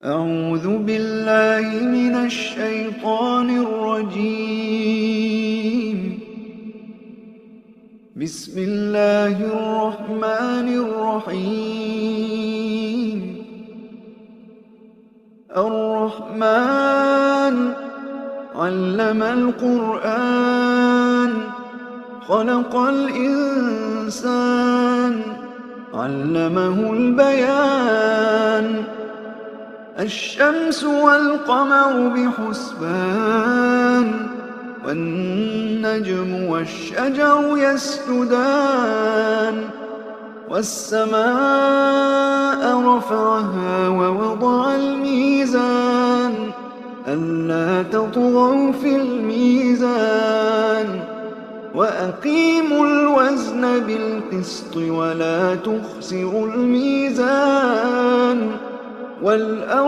أعوذ بالله من الشيطان الرجيم. بسم الله الرحمن الرحيم. الرحمن علم القرآن خلق الإنسان علمه البيان. الشمس والقمر بحسبان والنجم والشجر يسجدان. والسماء رفعها ووضع الميزان ألا تطغوا في الميزان وأقيموا الوزن بالقسط ولا تخسروا الميزان.